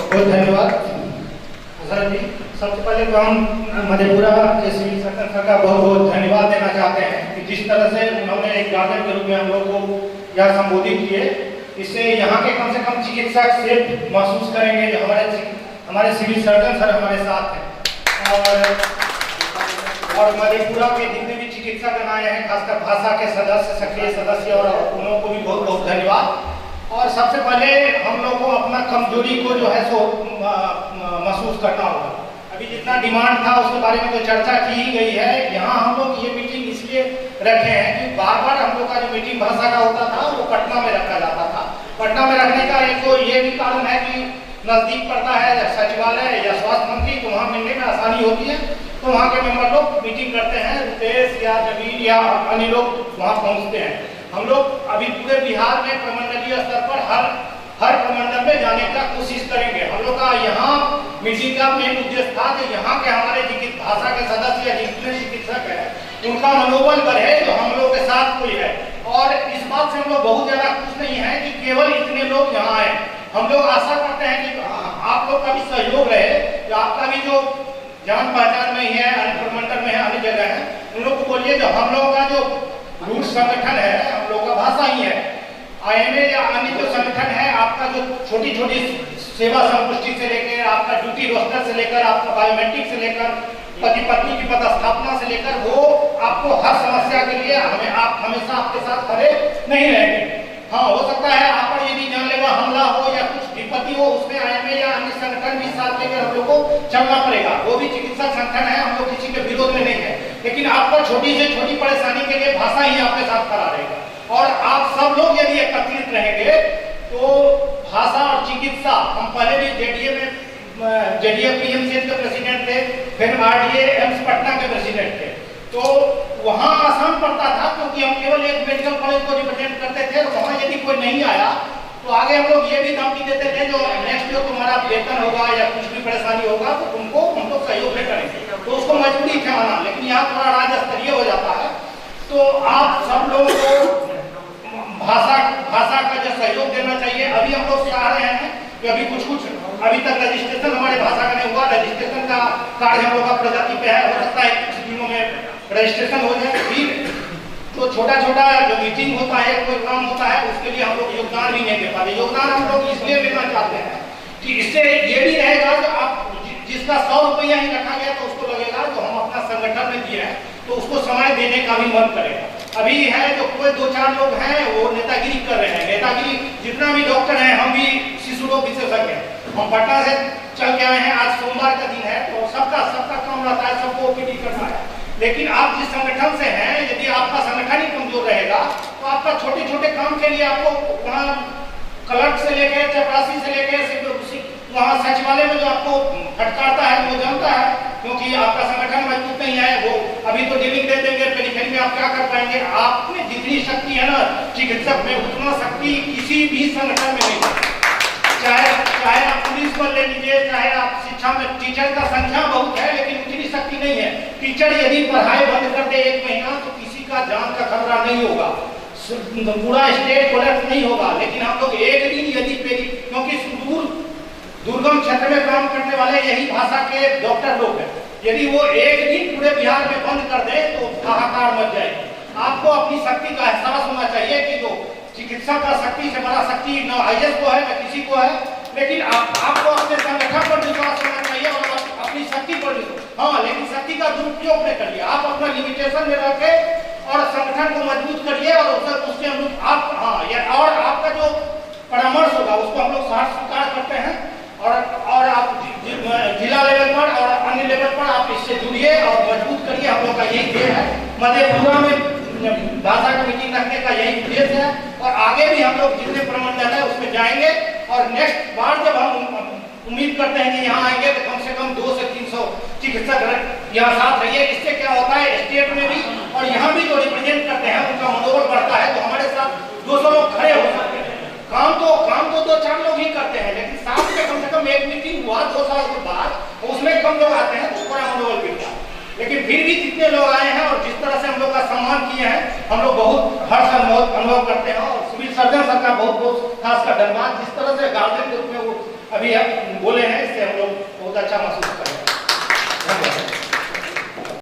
बहुत धन्यवाद सर जी। सबसे पहले तो हम मधेपुरा के सिविल सर्जन सर का बहुत बहुत धन्यवाद देना चाहते हैं कि जिस तरह से उन्होंने एक गार्जियन के रूप में हम लोग को यह संबोधित किए, इससे यहाँ के कम से कम चिकित्सक सेफ महसूस करेंगे जो हमारे सिविल सर्जन सर हमारे साथ हैं। और मधेपुरा के जितने भी चिकित्सक आए हैं, खासकर भाषा के सदस्य, सक्रिय सदस्य, और उन लोगों को भी बहुत बहुत धन्यवाद। और सबसे पहले हम लोग को अपना कमजोरी को जो है सो महसूस करना होगा। अभी जितना डिमांड था उसके बारे में तो चर्चा की ही गई है। यहाँ हम लोग ये मीटिंग इसलिए रखे हैं कि बार बार हम लोग का जो मीटिंग भाषा का होता था वो पटना में रखा जाता था। पटना में रखने का एक तो ये भी कारण है कि नजदीक पड़ता है सचिवालय या स्वास्थ्य मंत्री, तो वहाँ मिलने में आसानी होती है, तो वहाँ के मेंबर लोग मीटिंग करते हैं, रुपेश या जमीन या अन्य लोग वहाँ पहुँचते हैं। हम लोग अभी पूरे बिहार में प्रमंडलीय स्तर पर हर प्रमंडल में जाने का कोशिश करेंगे। हम लोग का यहाँ मीटिंग का मेन उद्देश्य था कि यहाँ के हमारे भाषा के सदस्य या जितने चिकित्सक है उनका मनोबल बढ़े जो हम लोग के साथ कोई है। और इस बात से हम लोग बहुत ज्यादा खुश नहीं है कि केवल इतने लोग यहाँ आए। हम लोग आशा करते हैं कि आप लोग का भी सहयोग रहे, जो आपका भी जो जान पहचान में है, अन्य प्रमंडल में है, अन्य जगह है, उन लोग को बोलिए जो हम लोग का जो रूट संगठन है, हम लोग का भाषा ही है। IMA या अन्य जो संगठन है, आपका जो छोटी छोटी सेवा संपुष्टि से लेकर आपका ड्यूटी रोस्टर से लेकर आपका बायोमेट्रिक से लेकर पति पत्नी की पदस्थापना से लेकर वो आपको हर समस्या के लिए आप हमेशा आपके साथ खड़े नहीं रहेंगे। हाँ, हो सकता है आप पर यदि जानलेवा हमला हो या कुछ विपत्ति हो, उसमें IMA या अन्य संगठन भी साथ लेकर हम लोग को चलना पड़ेगा। वो भी चिकित्सक संगठन है, हम लोग किसी के विरोध में नहीं है, लेकिन आपको छोटी से छोटी परेशानी के लिए भाषा ही आपके साथ खड़ा रहेगा। और आप सब लोग यदि एकत्रित रहेंगे तो भाषा और चिकित्सा, हम पहले भी JDA PMCH के प्रेसिडेंट थे, फिर RDA एम्स पटना के प्रेसिडेंट थे, तो वहाँ आसान पड़ता था क्योंकि हम केवल एक मेडिकल कॉलेज को रिप्रेजेंट करते थे। वहाँ यदि कोई नहीं आया तो आगे हम लोग ये भी धमकी देते थे जो नेक्स्ट जो तुम्हारा वेतन होगा या कुछ भी परेशानी होगा तो तुमको हम लोग सहयोग नहीं करेंगे, तो उसको मजबूरी थी माना। लेकिन यहाँ थोड़ा राज्य स्तरीय हो जाता है, तो आप सब लोगों को भाषा का जो सहयोग देना चाहिए। अभी हम लोग चाह रहे हैं कि अभी तक रजिस्ट्रेशन हमारे भाषा का नहीं हुआ। रजिस्ट्रेशन का कार्य हम लोग का प्रगति पे है, हो सकता है कुछ दिनों में रजिस्ट्रेशन हो जाए। फिर तो छोटा छोटा जो मीटिंग होता है, कोई काम होता है, उसके लिए हम लोग योगदान भी नहीं दे पाते। योगदान हम लोग इसलिए देना चाहते हैं कि इससे ये भी रहेगा कि आप जिसका 100 रुपया ही रखा गया तो उसको लगेगा तो हम अपना संगठन में दिए हैं, तो उसको समय देने का भी मन करेगा। अभी है जो कोई 2-4 लोग हैं वो नेतागिरी कर रहे हैं। नेतागिरी जितना भी डॉक्टर हैं, हम भी शिशु रोग विशेषज्ञ हैं, हम पटना से चल के आए हैं। आज सोमवार का दिन है, तो सबका काम रहता है, सबको OPD करना है। लेकिन आप जिस संगठन से हैं, यदि आपका संगठन ही कमजोर रहेगा तो आपका छोटे छोटे काम के लिए आपको वहाँ क्लर्क से लेकर चपरासी से लेकर वहाँ सचिवालय में जो आपको फटकारता है वो जानता है, क्योंकि आपका संगठन मजबूत नहीं है। वो अभी तो डीलिंग दे देंगे, पेरिफेरी में आप क्या कर पाएंगे। आप में जितनी शक्ति है ना चिकित्सक में, उतना शक्ति किसी भी संगठन में नहीं है। चाहे आप पुलिस को ले लीजिए, चाहे आप शिक्षा में टीचर का संख्या बहुत है लेकिन उतनी शक्ति नहीं है। टीचर यदि पढ़ाई बंद कर दे 1 महीना तो किसी का जान का खतरा नहीं होगा, पूरा स्टेट कोलैप्स नहीं होगा। लेकिन हम लोग एक दिन यदि क्योंकि दुर्गम क्षेत्र में काम करने वाले यही भाषा के डॉक्टर लोग हैं, यदि वो एक दिन पूरे बिहार में बंद कर दे तो हाहाकार मच जाएगी। आपको अपनी शक्ति का एहसास होना चाहिए कि जो चिकित्सा का शक्ति से बड़ा शक्ति न IAS को है न किसी को है, लेकिन आपको अपने संगठन पर विश्वास होना चाहिए और अपनी शक्ति पर। हाँ, लेकिन शक्ति का दुरुपयोग नहीं करिए। आप अपना लिमिटेशन में रखे और संगठन को मजबूत करिए और उसके अनुरूप आप और आपका जो परामर्श होगा उसको हम लोग स्वीकार करते हैं। और आप जिला लेवल पर और अन्य लेवल पर आप इससे जुड़िए और मजबूत करिए। हम लोग का यही ध्येय है। मधेपुरा में भाषा की मीटिंग रखने का यही उद्देश्य है और आगे भी हम लोग जितने प्रमंडल है उसमें जाएंगे। और नेक्स्ट बार जब हम उम्मीद करते हैं कि यहाँ आएंगे तो कम से कम 200 से 300 चिकित्सक यहाँ साथ रहिए। इससे क्या होता है, स्टेट में भी और यहाँ भी जो रिप्रेजेंट करते हैं उनका मनोबल बढ़ता है, तो हमारे साथ 200 लोग खड़े हो सकते हैं। काम तो 2-4 लोग ही करते हैं, लेकिन साथ में कम से कम एक मीटिंग हुआ 2 साल के बाद उसमें कम लोग आते हैं तो बड़ा मनोबल गिरता है। लेकिन फिर भी जितने लोग आए हैं और जिस तरह से हम लोग का सम्मान किए हैं, हम लोग बहुत हर्ष अनुभव करते हैं। और सिविल सर्जन सर का बहुत खासकर धन्यवाद। जिस तरह से गार्जियन के रूप में वो अभी आप बोले हैं, इससे हम लोग बहुत अच्छा महसूस कर रहे हैं।